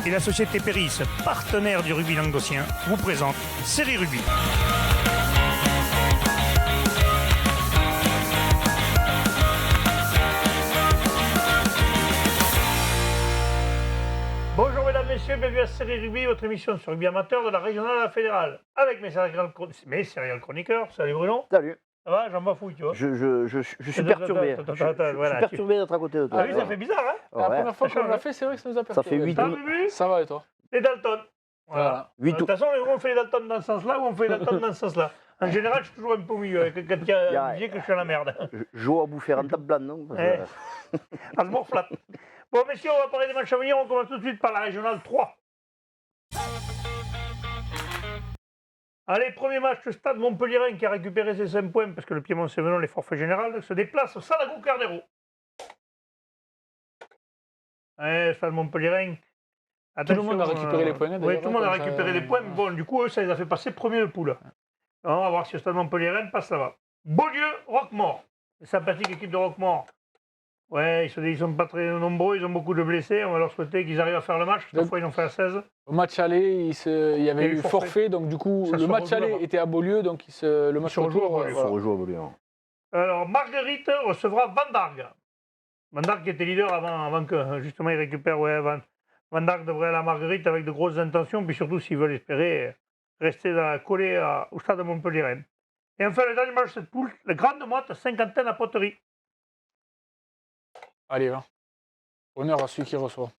et la société Péris, partenaire du rugby languedocien, vous présente Série Rugby. Bonjour mesdames, messieurs, bienvenue à Série Rugby, votre émission sur rugby amateur de la régionale à la fédérale. Avec mes serial chroniqueurs. Salut Bruno. Salut. Ça va, j'en bafouille, tu vois. Je suis perturbé. Je suis perturbé d'être à côté de toi. Ah oui, ça fait bizarre, hein. La Ouais. première fois qu'on l'a fait, c'est vrai que ça nous a perturbé. Ça fait 8 Ça, août. Bubu, Ça va et toi? les Dalton. Voilà. Voilà. De toute façon, on fait les Dalton dans ce sens-là ou on fait les Dalton dans ce sens-là. En général, je suis toujours un peu au milieu. Quand il y a Olivier, que je suis à la merde. Je joue à bouffer en table blanche, non? Parce que- À se morflate. Bon, messieurs, on va parler des matchs à venir. On commence tout de suite par la régionale 3. Allez, premier match, le Stade Montpellierin qui a récupéré ses 5 points parce que le Piémont-Sévénon, les forfaits généraux, se déplace au Salago Cardero. Stade Montpellierin. Tout le monde a récupéré les points. Oui, d'ailleurs, tout le monde a comme ça, récupéré les points. Mais bon, du coup, eux, ça les a fait passer premier de poule. Alors, on va voir si le Stade Montpellierin passe là-bas. Beaulieu, Roquemort. Sympathique équipe de Roquemort. Ouais, ils sont pas très nombreux, ils ont beaucoup de blessés. On va leur souhaiter qu'ils arrivent à faire le match. Parfois, ils ont fait à 16. Au match aller, il y avait eu forfait, donc du coup, Ça le se match rejoue aller là-bas. était à Beaulieu, donc le match se rejoue à retour. Beaulieu. Il faut rejouer au Beaulieu. Alors, Marguerite recevra Van Darg. Van Darg qui était leader avant que, justement, il récupère. Ouais, Van Darg devrait aller à Marguerite avec de grosses intentions, puis surtout s'ils veulent espérer rester collé au Stade de Montpellierin. Et enfin, le dernier match de cette poule, le Grande Motte, Saint-Quentin à Poterie. Allez, va. Honneur à celui qui reçoit.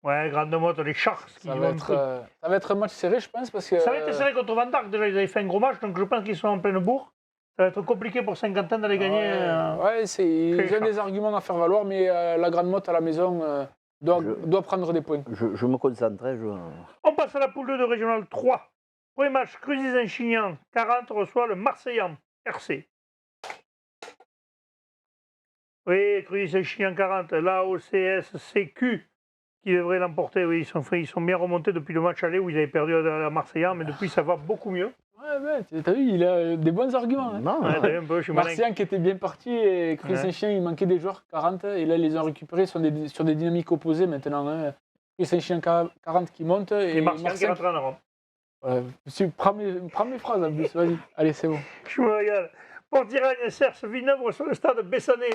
Ouais, Grande Motte, les Chars. Ça va être un match serré, je pense, parce que. Ça va être serré contre Van Darg. Déjà, ils avaient fait un gros match, donc je pense qu'ils sont en pleine bourre. Ça va être compliqué pour Saint-Quentin d'aller gagner. Ouais, ils ont des arguments à faire valoir, mais la Grande Motte à la maison doit prendre des points. Je me concentre. On passe à la poule 2 de Régional 3. Premier match, Cruzy-Saint-Chinian, 40 reçoit le Marseillan, RC. Oui, Cruzy-Saint-Chinian 40, l'AOCSCQ qui devrait l'emporter. Oui, ils sont bien remontés depuis le match aller où ils avaient perdu à la Marseillan, mais depuis ça va beaucoup mieux. Ouais, t'as vu, il a des bons arguments. Hein. Non, Ouais, t'as vu un peu, je suis malin. Marseillan qui était bien parti et Cruzy-Saint-Chinian, il manquait des joueurs 40 et là ils les ont récupérés sur des dynamiques opposées maintenant. Hein. Cruzy-Saint-Chinian 40 qui monte Et Marseillan qui rentre en Europe. Prends mes phrases en plus, vas-y. Allez, c'est bon. Je me régale. Pour Tiragne, Cerce, Villeneuve sur le stade Bessonnet.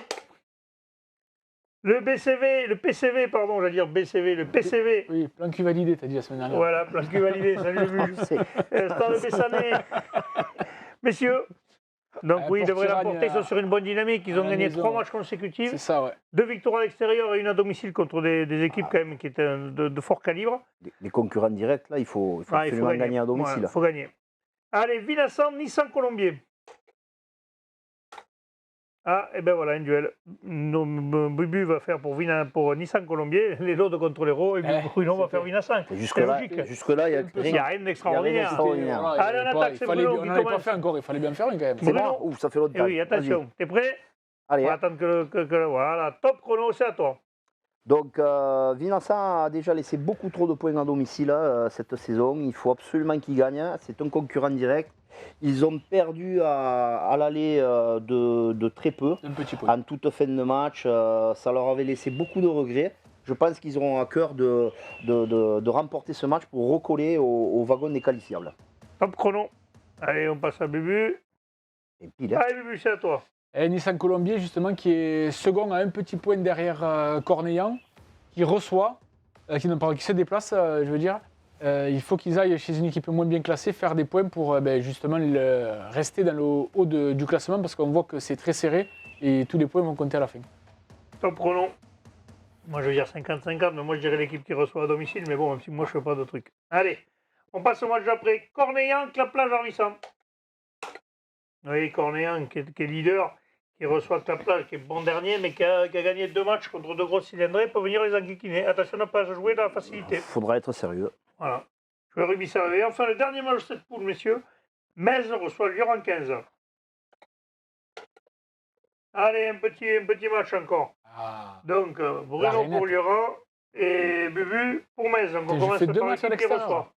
Le PCV, le PCV. Oui, plan cul validé, t'as dit la semaine dernière. Voilà, plan cul validé, salut Bubu. Stade Bessonnet. Messieurs, donc oui, ils devraient l'emporter, ils sont sur une bonne dynamique. Ils ont gagné 3 matchs consécutifs. C'est ça, ouais. 2 victoires à l'extérieur et une à domicile contre des équipes quand même qui étaient de fort calibre. les concurrents directs, là, il faut absolument gagner à domicile. Il faut gagner. Allez, Vincent, Nissan Colombier. Ah, et ben voilà, un duel. Bubu va faire pour Nissan Colombier, les autres contre les Ro, et Bruno va faire Vincent. Jusque-là, il n'y a Il n'y a rien d'extraordinaire. Voilà, Allez, on attaque, c'est Bruno on qui n'avait pas commence. fait encore, il fallait bien faire une quand même. C'est Bruno. bon. Ouf, ça fait longtemps. Eh oui, attention, t'es prêt? On Allez. va attendre voilà, top chrono, c'est à toi. Donc, Vincent a déjà laissé beaucoup trop de points à domicile cette saison. Il faut absolument qu'il gagne. C'est un concurrent direct. Ils ont perdu à l'aller de très peu, Un petit point. en toute fin de match. Ça leur avait laissé beaucoup de regrets. Je pense qu'ils auront à cœur de remporter ce match pour recoller au wagon des qualifiables. Top chrono. Allez, on passe à Bubu. Et puis, Allez, Bubu, c'est à toi. Et Nissan Colombier, justement, qui est second à un petit point derrière Cornellan, qui reçoit, qui se déplace, je veux dire. Il faut qu'ils aillent chez une équipe moins bien classée faire des points pour justement rester dans le haut du classement parce qu'on voit que c'est très serré et tous les points vont compter à la fin. Top chrono. Moi, je veux dire 50-50, mais moi, je dirais l'équipe qui reçoit à domicile. Mais bon, même si moi, je ne fais pas de trucs. Allez, on passe au match d'après. Cornellan, Claplage, Armissant. Oui, Cornellan, qui est leader, qui reçoit Claplage, qui est bon dernier, mais qui a gagné 2 matchs contre 2 grosses cylindrées, peut venir les enquiquiner. Attention à ne pas jouer dans la facilité. il faudra être sérieux. Voilà. Je vais rugby sérieux. Et enfin, le dernier match de cette poule, messieurs. Metz reçoit Lyon en 15. Allez, un petit match encore. Donc, Bruno pour Lyon et Bubu pour Metz. Donc, on commence par l'équipe qui reçoit.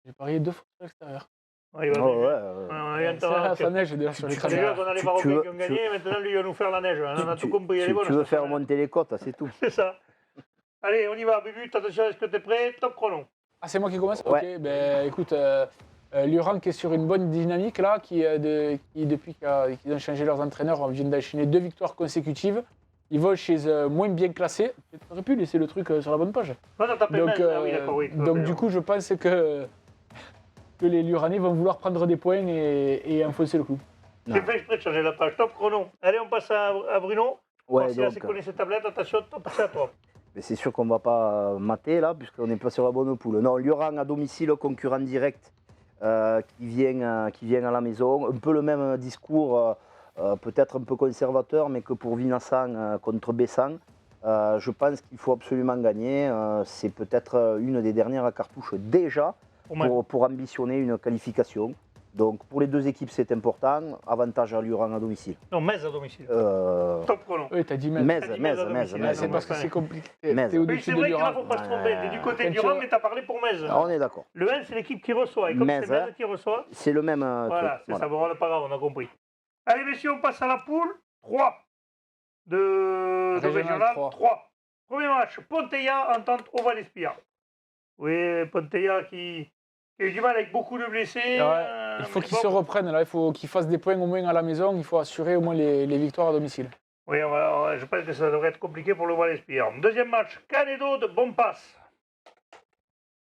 J'ai parié 2 fois sur l'extérieur. Ouais, il va Ça neige d'ailleurs sur l'écran. Déjà qu'on a les Marocains qui ont gagné, maintenant lui il va nous faire la neige. On a tout compris. Tu veux faire monter les cotes, c'est tout. C'est ça. Allez, on y va. Bubu, attention, est-ce que tu es prêt? Top chrono. Ah, c'est moi qui commence. Ouais. Ok, ben écoute, Lurang qui est sur une bonne dynamique là, qui depuis qu'ils ont changé leurs entraîneurs, viennent d'enchaîner 2 victoires consécutives. Ils volent chez moins bien classés. Tu aurais pu laisser le truc sur la bonne page. Non, t'as tapé Donc, Metz. Ah oui, d'accord, oui. donc du coup, je pense que les Luranais vont vouloir prendre des points et enfoncer le clou. J'ai fait exprès de changer la page. Top chrono. Allez, on passe à Bruno. Ouais, Si là, donc, c'est connaît ses tablettes, attention, top, c'est à toi. mais c'est sûr qu'on ne va pas mater là, puisqu'on n'est pas sur la bonne poule. Non, Lurang à domicile, concurrent direct qui vient à la maison. Un peu le même discours, peut-être un peu conservateur, mais que pour Vincent contre Bessan. Je pense qu'il faut absolument gagner. C'est peut-être une des dernières cartouches déjà pour ambitionner une qualification. Donc pour les deux équipes, c'est important. Avantage à Lurang à domicile. Non, Metz à domicile. Top chrono. Oui, t'as dit Metz. Metz. C'est parce que c'est compliqué. Metz. T'es Oui, au-dessus c'est de vrai qu'il ne Lurang. faut pas se tromper. T'es du côté Quand du tu Rang, as- mais t'as parlé pour Metz. On est d'accord. Le 1, c'est l'équipe qui reçoit. Et comme Metz, c'est Metz qui reçoit, C'est le même voilà, truc. c'est ça. Bon, on n'est pas grave, on a compris. Allez, messieurs, on passe à la poule 3 de Régional 3. Premier match, Ponteilla entente Oval Espia. Oui, Ponteilla qui a eu du mal avec beaucoup de blessés. Il faut qu'ils se reprennent là, il faut qu'ils fassent des points au moins à la maison, il faut assurer au moins les victoires à domicile. Oui, je pense que ça devrait être compliqué pour le Oval Espia. Deuxième match, Canedo de Bompas.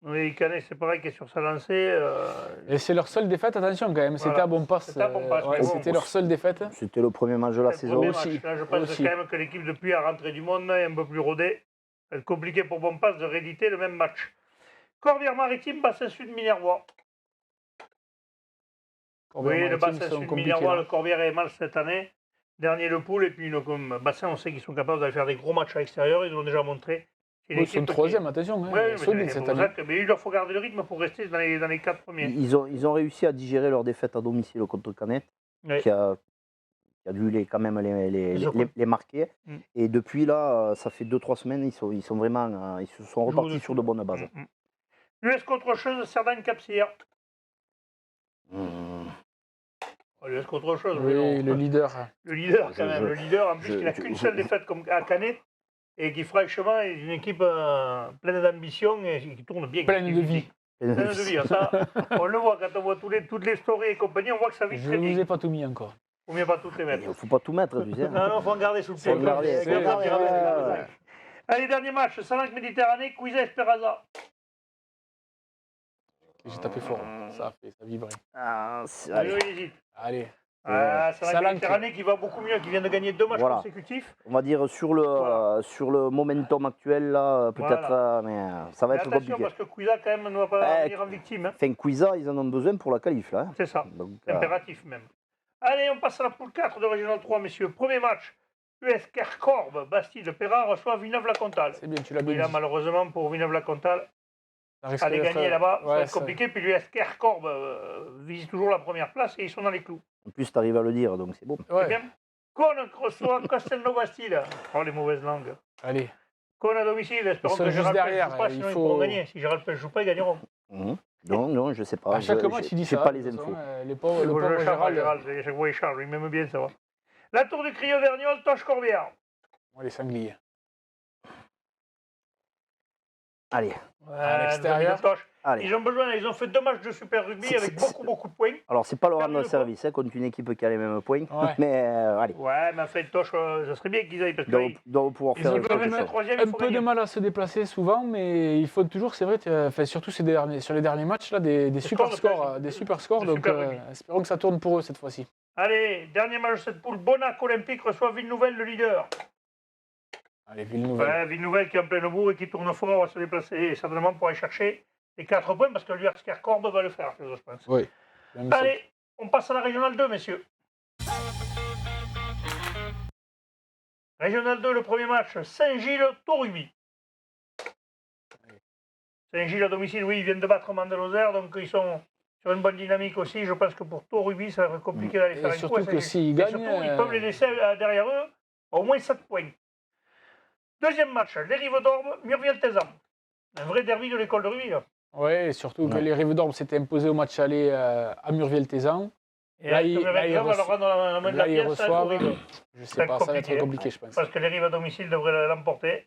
Oui, Canet, c'est pareil, qui est sur sa lancée. Et c'est leur seule défaite, attention quand même, c'était Voilà. à Bompas. C'était à Bompas, mais bon. C'était leur seule défaite. C'était le premier match de la Le saison. premier aussi. match, là, je pense Aussi. quand même que l'équipe depuis a rentré du monde est un peu plus rodée. Ça va être compliqué pour Bompas de rééditer le même match. Corbière-Maritime, bassin sud Minervois. Oui, le bassin sud Minervois, le Corbière est mal cette année. Dernier le pool, et puis comme bassin, on sait qu'ils sont capables d'aller faire des gros matchs à l'extérieur, ils l'ont déjà montré. Ils sont troisième, attention, hein, Ouais, solide cette année. mais il leur faut garder le rythme pour rester dans les 4 premiers. Ils ont réussi à digérer leur défaite à domicile contre Canet, Ouais. qui a dû quand même les marquer. Mm. Et depuis là, ça fait 2-3 semaines, ils sont vraiment, ils se sont repartis sur de bonnes bases. US contre chose, Cerdagne-Capsière. US contre chose, Oui, non. le leader. Le leader, quand même. Le leader, en plus, qui n'a qu'une seule défaite comme à Canet et qui, franchement, est une équipe pleine d'ambition et qui tourne bien. Pleine de vie. Pleine de vie. Ça, on le voit quand on voit toutes les stories et compagnie, on voit que ça vit Je très ne vous bien. ai pas tout mis encore. Il ne faut pas toutes les mettre. Il ne faut pas tout mettre, tu sais. Non, il faut en garder sous le Faut pied. garder, faut garder, ouais. Allez, dernier match, Salanque Méditerranée, Cuisa Esperanza. J'ai tapé fort, ça vibrait. Allez, il hésite. Allez. Salanque Salanque. Méditerranée qui va beaucoup mieux, qui vient de gagner 2 matchs Voilà. consécutifs. On va dire sur le momentum actuel, là, peut-être, Voilà. mais ça va Mais être attention, compliqué. parce que Cuisa, quand même, ne va pas venir en victime. Hein. Enfin, Cuisa, ils en ont besoin pour la qualif, là. C'est ça. Donc, Impératif même. Allez, on passe à la poule 4 de Régional 3, messieurs. Premier match, US Kerkorb, Bastille-Perrin reçoit Villeneuve-la-Comtale. C'est bien, tu l'as Oui, bien là, dit. malheureusement, pour Villeneuve-la-Comtale, Ça risque aller d'être- gagner là-bas, ça va Ouais, être compliqué. Puis l'US Kerkorb vise toujours la première place et ils sont dans les clous. en plus, tu arrives à le dire, donc c'est beau. C'est Ouais. bien. Cône reçoit Castelnau-Bastille. Oh, les mauvaises langues. Allez. Cône à domicile, espérons Ils sont que juste Gérald Pell derrière, joue pas, il sinon ils faut- pourront gagner. Si Gérald Pell ne joue pas, ils gagneront. Non, je sais pas. À chaque Je- match, il dit j'ai ça. pas de les toute façon, infos. Le pauvre Je charge Gérald. à chaque fois, il charge. Il m'aime bien, ça va. La tour du Criot Vergnol, Toche Corbière. Les sangliers. Allez, À l'extérieur. allez. Ils ont besoin, ils ont fait 2 matchs de Super Rugby C'est- avec c'est- beaucoup de points. Alors, c'est pas le Perdu rendre le service hein, contre une équipe qui a les mêmes points, Ouais. mais allez. Ouais, mais en fait, Toche, ça serait bien qu'ils aillent parce Donc, que doivent pouvoir Ils faire ont quelque quand même chose. le troisième, Un il faut peu de gagner. mal à se déplacer souvent, mais il faut toujours, c'est vrai, surtout sur les derniers matchs, là, des super scores. Des super scores, de donc super rugby. espérons que ça tourne pour eux cette fois-ci. Allez, dernier match de cette poule, Bonac Olympique reçoit Ville-Nouvelle, le leader. Allez, Villeneuve. Ouais, Ville-Nouvelle qui est en pleine bourre et qui tourne fort, va se déplacer certainement pour aller chercher les 4 points parce que l'URSS Kerkorb va le faire, je pense. Oui. Même Allez, on passe à la Régionale 2, messieurs. Régionale 2, le premier match, Saint-Gilles-Torugby. Saint-Gilles à domicile, oui, ils viennent de battre Mandel-Lozère, donc ils sont sur une bonne dynamique aussi. Je pense que pour Torugby, ça va être compliqué d'aller Et faire un coup. surtout à que Saint-Gilles. s'ils Et gagnent, surtout, ils peuvent les laisser derrière eux au moins 7 points. Deuxième match, les Rives d'Orbe, Murviel-Tézan. Un vrai derby de l'école de rugby, là. Oui, et surtout que Ouais. les Rives d'Orbe s'étaient imposés au match aller à Murviel-Tézan. Et Là, avec ils- le là, ils Tézan, on va leur reço- rendre la main de Là, la ils pièce, ça va être reçoivent. horrible. Je Ça sais va pas, être ça va être compliqué, compliqué, je pense. Parce que les Rives à domicile devraient l'emporter.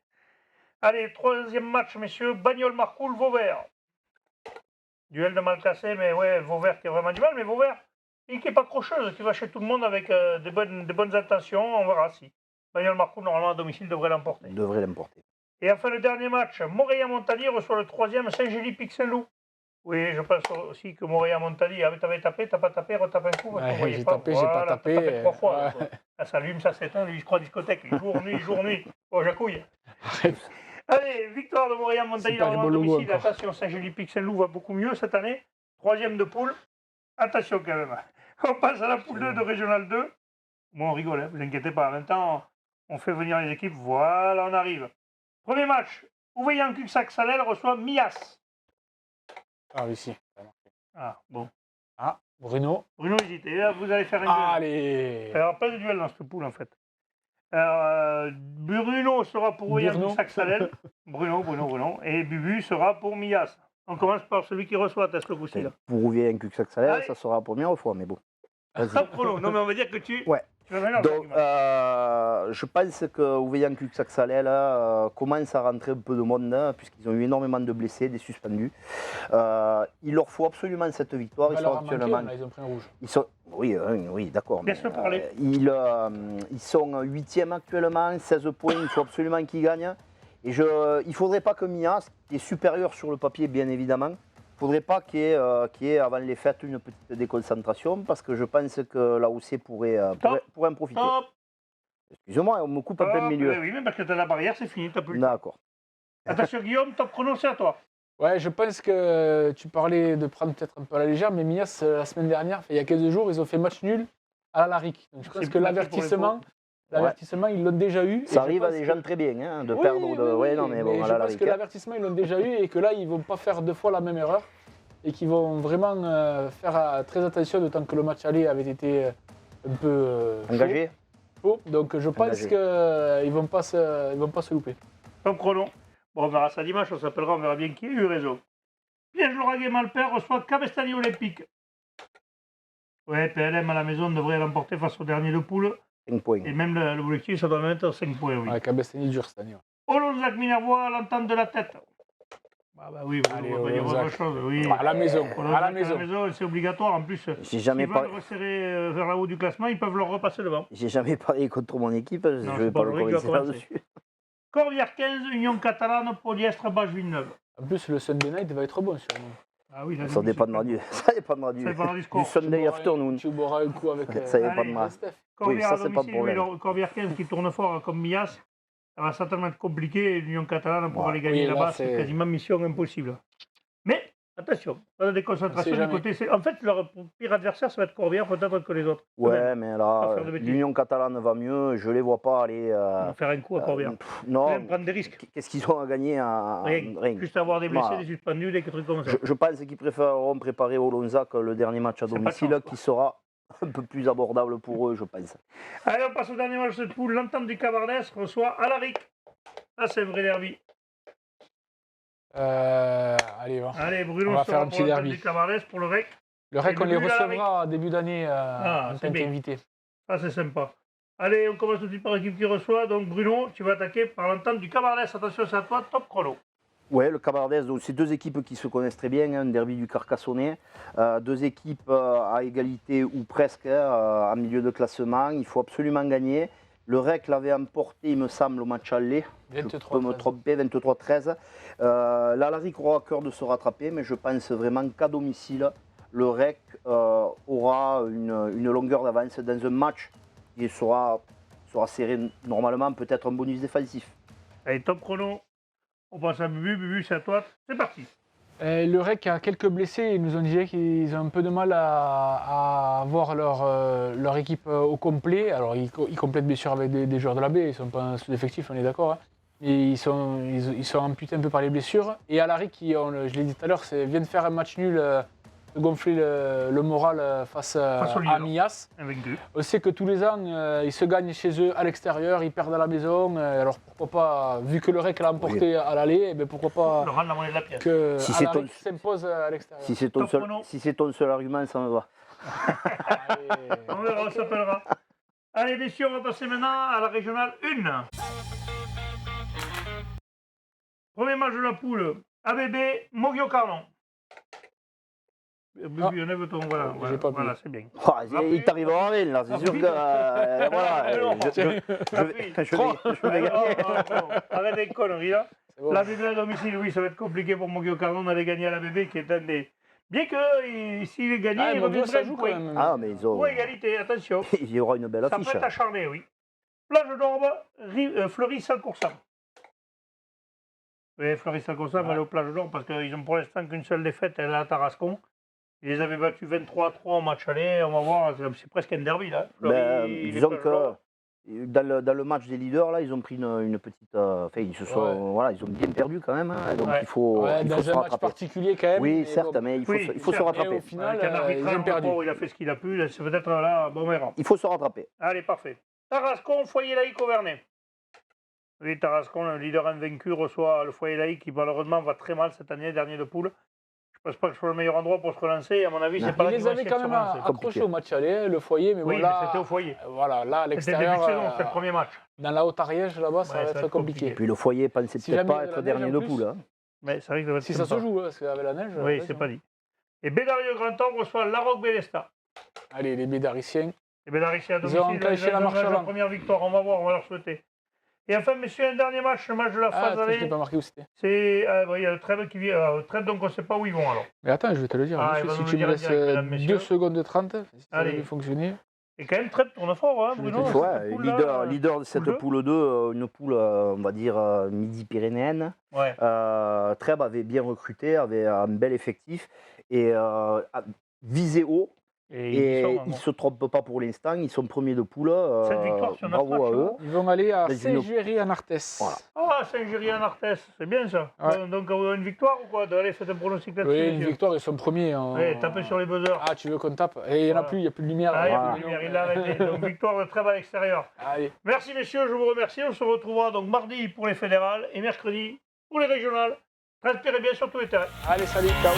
Allez, troisième match, messieurs. Bagnoles-Marcoul, Vauvert. Duel de mal classé, mais ouais, Vauvert qui a vraiment du mal, mais Vauvert, qui n'est pas crocheuse, qui va chez tout le monde avec des bonnes intentions. On verra si. Bagnoles-Marcoul, normalement, à domicile, devrait l'emporter. Devrait l'emporter. Et enfin, le dernier match, Montréal-Montagny reçoit le troisième Saint-Gély-Pic-Saint-Loup. Oui, je pense aussi que Montréal-Montagny, t'avais tapé, t'as pas tapé, retape un coup, parce qu'on voyait J'ai pas. tapé, j'ai pas Voilà, tapé. t'as tapé 3 fois. Ouais. Quoi. Ça s'allume, ça s'éteint, lui, il se croit discothèque. Jour, nuit. Oh, j'accouille. Arrête. Allez, victoire de Montréal-Montagny Super dans beau le logo domicile. encore. Attention, Saint-Gély-Pic-Saint-Loup va beaucoup mieux cette année. Troisième de poule. Attention quand même. On passe à la poule 2 de Régional 2. Bon, on rigole, hein, vous inquiétez pas. En même temps, on fait venir les équipes. Voilà, on arrive. Premier match. Ouveillan-Cuxac-Salel reçoit Mias. Ah, ici. Ah, bon. Ah, Bruno. Bruno hésite. Et là, vous allez faire un duel. Allez. Alors, pas de duel dans cette poule, en fait. Alors, Bruno sera pour Ouveillan-Cuxac-Salel. Bruno. Et Bubu sera pour Mias. On commence par celui qui reçoit, test le coup-ci, là. Pour Rouvier un Cuxac-Salel, Allez. ça sera la première fois, mais bon. Vas-y. Top chrono. Non, mais on va dire que tu... Ouais. Tu vas venir Donc, je pense que Ouveillan Cuxac-Salel commence à rentrer un peu de monde, hein, puisqu'ils ont eu énormément de blessés, des suspendus. Il leur faut absolument cette victoire. Ils ont pris un rouge. Oui, d'accord. Laisse le parler. Ils sont 8e actuellement, 16 points, il faut absolument qu'ils gagnent. Et il ne faudrait pas que Mias, qui est supérieur sur le papier, bien évidemment, il ne faudrait pas qu'il y ait avant les fêtes une petite déconcentration, parce que je pense que l'AOC pourrait en profiter. Top. Excusez-moi, on me coupe en plein milieu. Oui, mais parce que tu as la barrière, c'est fini, tu n'as plus le temps. D'accord. Attention Guillaume, top chrono, c'est à toi. Ouais, je pense que tu parlais de prendre peut-être un peu à la légère, mais Mias, la semaine dernière, il y a 15 jours, ils ont fait match nul à la Laric. Donc je pense que l'avertissement, ils l'ont déjà eu. Ça arrive à des gens très bien, hein, de perdre. Non, mais bon, je pense que l'avertissement, ils l'ont déjà eu et que là, ils ne vont pas faire 2 fois la même erreur et qu'ils vont vraiment faire très attention, d'autant que le match aller avait été un peu engagé. Chaud. Donc je pense qu'ils ne vont pas se louper. Top chrono. Bon, on verra ça dimanche, on s'appellera, on verra bien qui a eu raison. Piège Lauragais Malpère reçoit Cabestany Olympique. Ouais, PLM à la maison devrait l'emporter face au dernier de poule. 5 points. Et même l'objectif, ça doit mettre 5 points, oui. Ouais, Cabestany dur cette année. Olonzac Minervois à l'entente de la tête. Oui, allez, on va dire autre chose. Oui. À la maison. À la maison, c'est obligatoire. En plus, s'ils veulent resserrer vers la haut du classement, ils peuvent leur repasser devant. J'ai jamais parlé contre mon équipe, je ne vais pas le commencer là-dessus. Corbière 15, Union Catalane, Polyestre, Bâche Villeneuve. En plus, le Sunday Night va être bon sûrement. Ah oui, ça dépendra du Sunday Afternoon. Tu boiras un coup avec ça dépendra. Corbière à domicile, Corbière 15 qui tourne fort comme Mias. Ça va certainement être compliqué. L'Union Catalane pour aller gagner là-bas, c'est quasiment mission impossible. Mais attention, pas de déconcentration du côté. En fait, leur pire adversaire, ça va être Corbière peut-être que les autres. Ouais, mais là, l'Union Catalane va mieux. Je ne les vois pas aller. Faire un coup à Corbière. Non. Prendre des risques. Qu'est-ce qu'ils ont à gagner Rien. Juste avoir des blessés, des suspendus, des trucs comme ça. Je pense qu'ils préféreront préparer Olonzac le dernier match à domicile, qui sera un peu plus abordable pour eux, je pense. Allez, on passe au dernier match de cette poule. L'entente du Cabardès reçoit Alaric. Ça, c'est un vrai derby. Allez, va. Allez, Bruno on va faire un petit derby. Du Cabardès pour le REC. Le REC, on les recevra début d'année en tant qu'invité. Ça, c'est sympa. Allez, on commence tout de suite par l'équipe qui reçoit. Donc, Bruno, tu vas attaquer par l'entente du Cabardès. Attention, c'est à toi, top chrono. Ouais, le Cabardès, donc c'est 2 équipes qui se connaissent très bien, un derby du Carcassonnais, 2 équipes à égalité ou presque, en milieu de classement. Il faut absolument gagner. Le REC l'avait emporté, il me semble, au match aller. 23-13. Je peux me tromper, 23-13. L'Alaric aura à cœur de se rattraper, mais je pense vraiment qu'à domicile, le REC aura une longueur d'avance dans un match qui sera serré normalement, peut-être un bonus défensif. Allez, top chrono. On passe à Bubu. Bubu, c'est à toi. C'est parti. Le REC a quelques blessés. Ils nous ont dit qu'ils ont un peu de mal à avoir leur équipe au complet. Alors, ils complètent bien sûr avec des joueurs de la baie. Ils ne sont pas sous-effectifs, on est d'accord. Hein. Mais ils sont amputés un peu par les blessures. Et Alaric, je l'ai dit tout à l'heure, vient de faire un match nul, de gonfler le moral face à Mias. On sait que tous les ans, ils se gagnent chez eux à l'extérieur, ils perdent à la maison. Alors pourquoi pas, vu que le REC l'a emporté à l'aller, pourquoi pas que Alaric s'impose à l'extérieur. Si c'est ton seul argument, ça me va. On verra, on s'appellera. Allez, messieurs, on va passer maintenant à la régionale 1. Premier match de la poule, ABB, Mogio Carnon. Bubu, enlève-toi, voilà, j'ai pas voilà, c'est bien. Oh, il t'arrivera rien là, c'est sûr que voilà, je vais gagner. Arrête les conneries là. C'est bon. L'ABB à domicile, oui, ça va être compliqué pour Mogio Carnon d'aller gagner à l'ABB qui est un des. Bien que s'il est gagné, Ah, il Mogio, ça reviendrait joue un quand point. même. Ah, mais ils ont. Pour égalité, attention. Il y aura une belle Ça affiche. peut être acharné, oui. Plage d'Orbe, Fleury Saint-Coursam. Oui, Fleury Saint-Coursam, elle est au plage d'Orbe parce qu'ils ont pour l'instant qu'une seule défaite, elle est à Tarascon. Ils les avaient battus 23-3 en match aller, on va voir, c'est presque un derby là. Fleury, Disons les que plages dans le match des leaders, là, ils ont pris une petite. Enfin, ils se sont. Voilà, ils ont bien perdu quand même. Hein, donc Ouais. il faut, Ouais, il faut dans se un match rattraper. particulier quand même. Oui, mais certes, bon. mais il faut, Oui, il faut se certes, Mais rattraper. au final, Avec un ils arbitrage, ont perdu. il a fait ce qu'il a pu, c'est peut-être là, bon errant. Il faut se rattraper. Allez, parfait. Tarascon, foyer laïque Auvernais. Oui, Tarascon, le leader invaincu, reçoit le foyer laïque qui malheureusement va très mal cette année, dernier de poule. Je pense pas que ce soit le meilleur endroit pour se relancer. À mon avis, Non. c'est pas là Ils qu'ils les vont avaient essayer de quand se même relancer. accrochés compliqué. au match aller, le foyer, mais Oui, bon mais là. c'était au foyer. Voilà, là à C'était le début de l'extérieur, saison, c'était le premier match. dans la Haute-Ariège là-bas, ça Ouais, va ça va être être compliqué. compliqué. Puis le foyer pensait Si peut-être jamais pas il y a de être la dernier neige de en plus. poule. Hein. Mais ça risque de être Si ça se sympa. joue, parce qu'avec la neige. Oui, c'est pas dit. Et Bédarieux Grand Ombre reçoit Larocque Bélesta. Allez, les Bédariciens. Et Bédarici à Ils ont domicile, enclenché la marche la avant. première victoire, on va voir, on va leur souhaiter. Et enfin, messieurs, un dernier match, le match de la Ah, phase attends, je n'ai aller. pas marqué où c'était. C'est. Il y a le trêve qui vient. Le trêve, donc on ne sait pas où ils vont alors. Mais attends, je vais te le dire. Ah, monsieur, il va si nous tu le me dire laisses direct, mesdames, messieurs. 2 secondes 30, si ça Allez. devait fonctionner. Et quand même, trêve tourne fort, hein, Je vais Bruno. te dire. Ouais, cette poule-là, leader de cette poule deux. poule 2, une poule, on va dire, midi-pyrénéenne. Ouais. Trèbes avait bien recruté, avait un bel effectif et visé haut. Et Et sont, ils ne se trompent pas pour l'instant, ils sont premiers de poule. 7 victoires sur 9 bravo à matchs. eux. Ils vont aller à Dans une- Saint-Géry en Arthès. Voilà. Ah, Saint-Géry en Arthès, c'est bien ça. Ouais. Donc, une victoire ou quoi? Allez, faites un pronostic là-dessus. Oui, une messieurs. victoire, ils sont premiers. En... Ouais, tapez sur les buzzers. Ah, tu veux qu'on tape? Et il n'y en a Voilà. plus, il n'y a plus de lumière. Ah, il y a Voilà. plus de lumière, il l'a arrêté. Donc, victoire de Trèbes à l'extérieur. Allez. Merci, messieurs, je vous remercie. On se retrouvera donc mardi pour les fédérales et mercredi pour les régionales. Transpirez bien sur tous les terrains. Allez, salut, ciao.